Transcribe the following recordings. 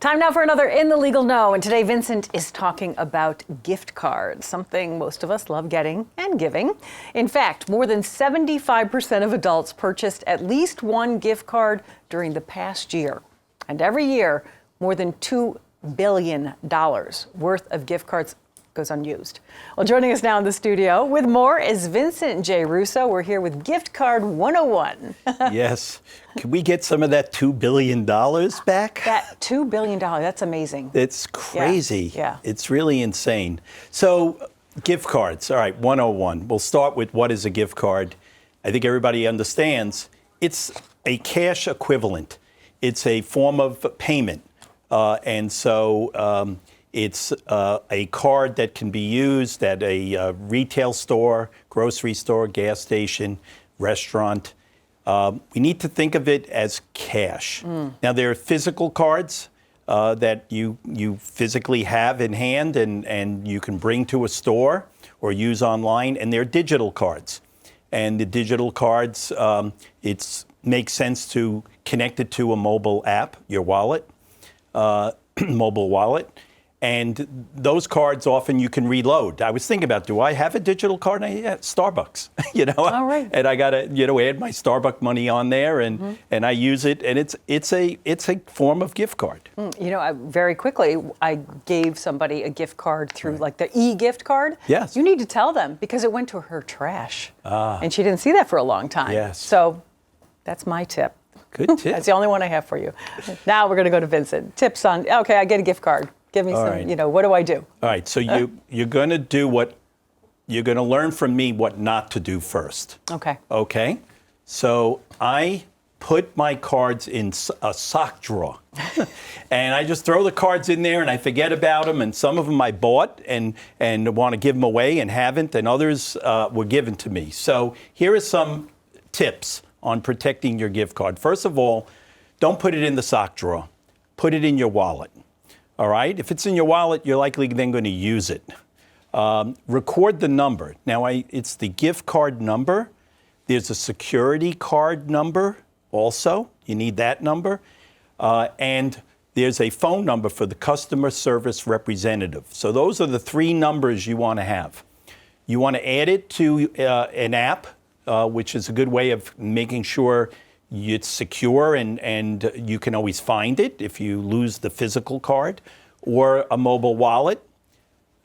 Time now for another In the Legal Know, and today Vincent is talking about gift cards, something most of us love getting and giving. In fact, more than 75% of adults purchased at least one gift card during the past year. And every year, more than $2 billion worth of gift cards goes unused. Well, joining us now in the studio with more is Vincent J. Russo. We're here with Gift Card 101. Yes. Can we get some of that $2 billion back? That $2 billion, that's amazing. It's crazy. Yeah. It's really insane. So, gift cards. All right, 101. We'll start with what is a gift card. I think everybody understands it's a cash equivalent. It's a form of payment. It's a card that can be used at a retail store, grocery store, gas station, restaurant. We need to think of it as cash. Now, there are physical cards that you physically have in hand and you can bring to a store or use online, and there are digital cards. And the digital cards, it makes sense to connect it to a mobile app, your wallet, mobile wallet. And those cards often you can reload. I was thinking about, do I have a digital card? Yeah, Starbucks, All right. And I got to, add my Starbucks money on there, and I use it, and it's a form of gift card. Very quickly, I gave somebody a gift card through like the e-gift card. Yes. You need to tell them because it went to her trash, and she didn't see that for a long time. Yes. So that's my tip. Good tip. That's the only one I have for you. Now we're going to go to Vincent. Tips on, okay, I get a gift card. Give me some, right. What do I do? All right, so you're going to you're going to learn from me what not to do first. Okay. Okay? So I put my cards in a sock drawer. And I just throw the cards in there and I forget about them. And some of them I bought and want to give them away and haven't, and others were given to me. So here are some tips on protecting your gift card. First of all, don't put it in the sock drawer. Put it in your wallet. All right? If it's in your wallet, you're likely then going to use it. Record the number. Now, it's the gift card number. There's a security card number also. You need that number. And there's a phone number for the customer service representative. So those are the three numbers you want to have. You want to add it to an app, which is a good way of making sure it's secure and you can always find it if you lose the physical card, or a mobile wallet.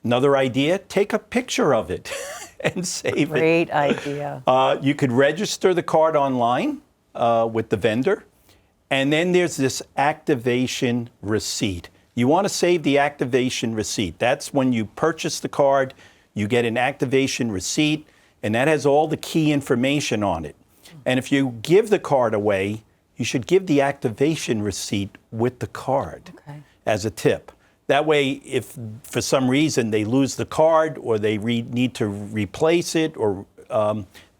Another idea, take a picture of it and save it. Great idea. You could register the card online with the vendor. And then there's this activation receipt. You want to save the activation receipt. That's when you purchase the card, you get an activation receipt, and that has all the key information on it. And if you give the card away, you should give the activation receipt with the card as a tip. That way, if for some reason they lose the card or they need to replace it, or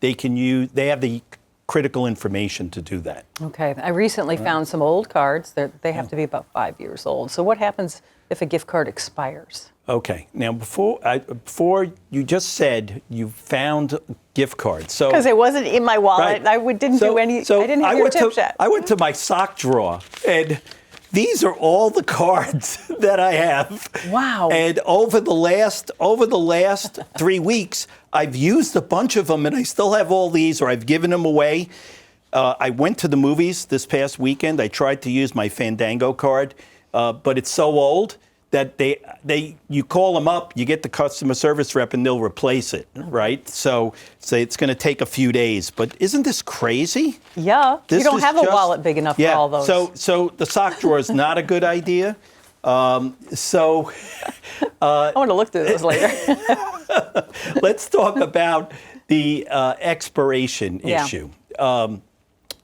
they have the critical information to do that. Okay. I recently found some old cards. They have to be about 5 years old. So what happens if a gift card expires? Okay. Now, before you just said you found gift cards. So because it wasn't in my wallet, right. I didn't have your tip yet. I went to my sock drawer, and these are all the cards that I have. Wow. And over the last 3 weeks, I've used a bunch of them, and I still have all these, or I've given them away. I went to the movies this past weekend. I tried to use my Fandango card, but it's so old that you call them up, you get the customer service rep, and they'll replace it, right? So it's going to take a few days. But isn't this crazy? Yeah, you don't have a wallet big enough for all those. So the sock drawer is not a good idea. I want to look through those later. Let's talk about the expiration issue.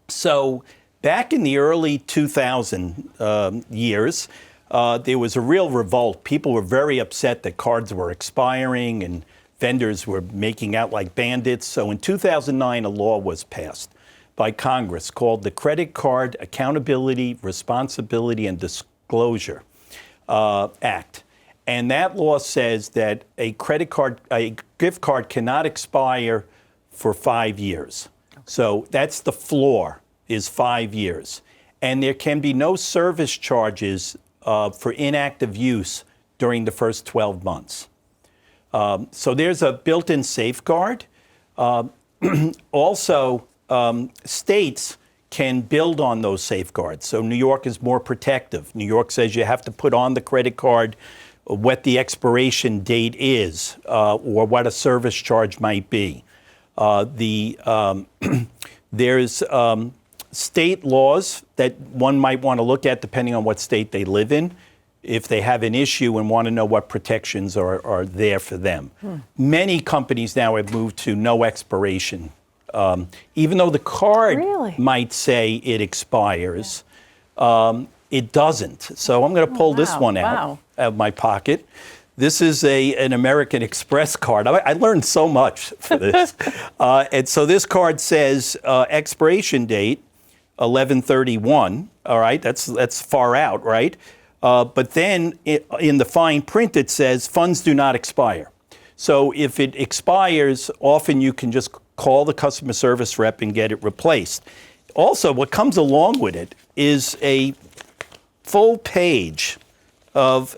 So back in the early 2000 years, there was a real revolt. People were very upset that cards were expiring and vendors were making out like bandits. So in 2009, a law was passed by Congress called the Credit Card Accountability, Responsibility, and Disclosure Act. And that law says that a gift card cannot expire for 5 years. So that's the floor, is 5 years. And there can be no service charges for inactive use during the first 12 months. So there's a built-in safeguard. Also, states can build on those safeguards. So New York is more protective. New York says you have to put on the credit card what the expiration date is, or what a service charge might be. There's state laws that one might want to look at depending on what state they live in, if they have an issue and want to know what protections are there for them. Many companies now have moved to no expiration. Even though the card might say it expires, it doesn't. So I'm going to pull this one out of my pocket. This is an American Express card. I learned so much for this. And so this card says expiration date, 11/31. All right, that's far out, right? But then in the fine print it says funds do not expire. So if it expires, often you can just call the customer service rep and get it replaced. Also, what comes along with it is a full page of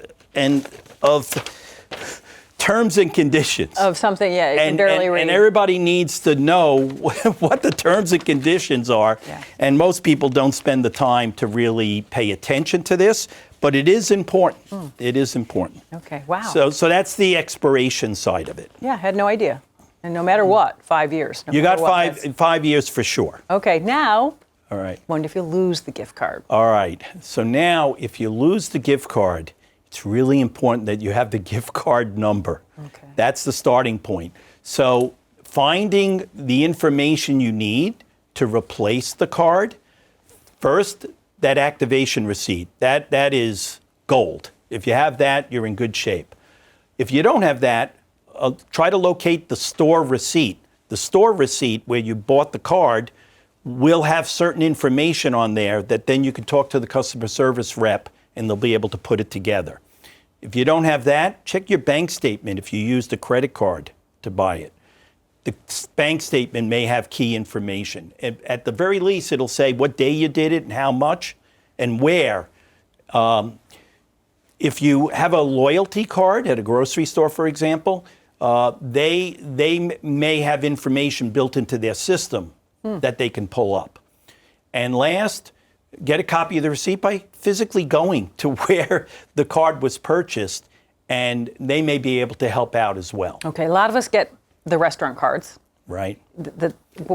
terms and conditions. Of something, yeah, you can barely read. And everybody needs to know what the terms and conditions are. Yeah. And most people don't spend the time to really pay attention to this, but it is important. It is important. Okay, wow. So that's the expiration side of it. Yeah, I had no idea. And no matter what, 5 years. You got 5 years for sure. Okay, now, all right. What if you lose the gift card? All right. So now, if you lose the gift card, it's really important that you have the gift card number. Okay. That's the starting point. So finding the information you need to replace the card, first, that activation receipt. That is gold. If you have that, you're in good shape. If you don't have that, try to locate the store receipt. The store receipt where you bought the card will have certain information on there that then you can talk to the customer service rep and they'll be able to put it together. If you don't have that, check your bank statement if you used a credit card to buy it. The bank statement may have key information. At the very least, it'll say what day you did it and how much and where. If you have a loyalty card at a grocery store, for example, they may have information built into their system that they can pull up. And last, get a copy of the receipt by physically going to where the card was purchased, and they may be able to help out as well. Okay, a lot of us get the restaurant cards. Right.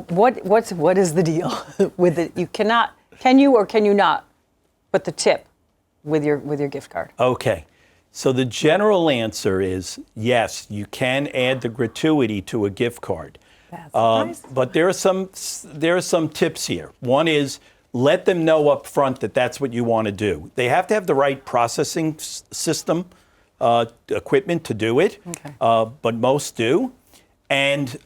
What is the deal with it? Can you or can you not put the tip with your gift card? Okay. So the general answer is yes, you can add the gratuity to a gift card. That's nice. But there are some tips here. One is let them know up front that that's what you want to do. They have to have the right processing system, equipment to do it, but most do. And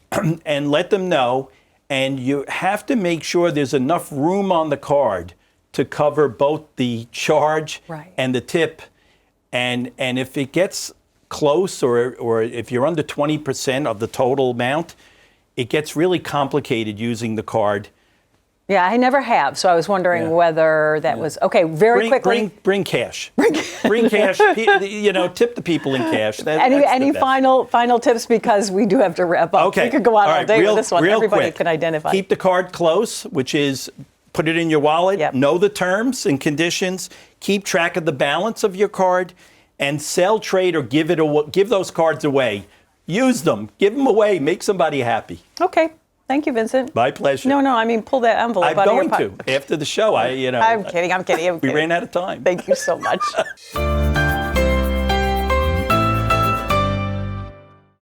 let them know. And you have to make sure there's enough room on the card to cover both the charge and the tip. And if it gets close or if you're under 20% of the total amount, it gets really complicated using the card. Yeah, I never have, so I was wondering whether that was okay. Quickly, bring cash. Bring cash. Tip the people in cash. Any final tips, because we do have to wrap up. Okay, we could go on all day with this one. Everybody quick. can identify. Keep the card close, which is put it in your wallet. Yep. Know the terms and conditions. Keep track of the balance of your card, and sell, trade, or give those cards away. Use them. Give them away. Make somebody happy. Okay. Thank you, Vincent. My pleasure. No, I mean, pull that envelope out of your pocket. I'm going to. After the show, I'm kidding. We ran out of time. Thank you so much.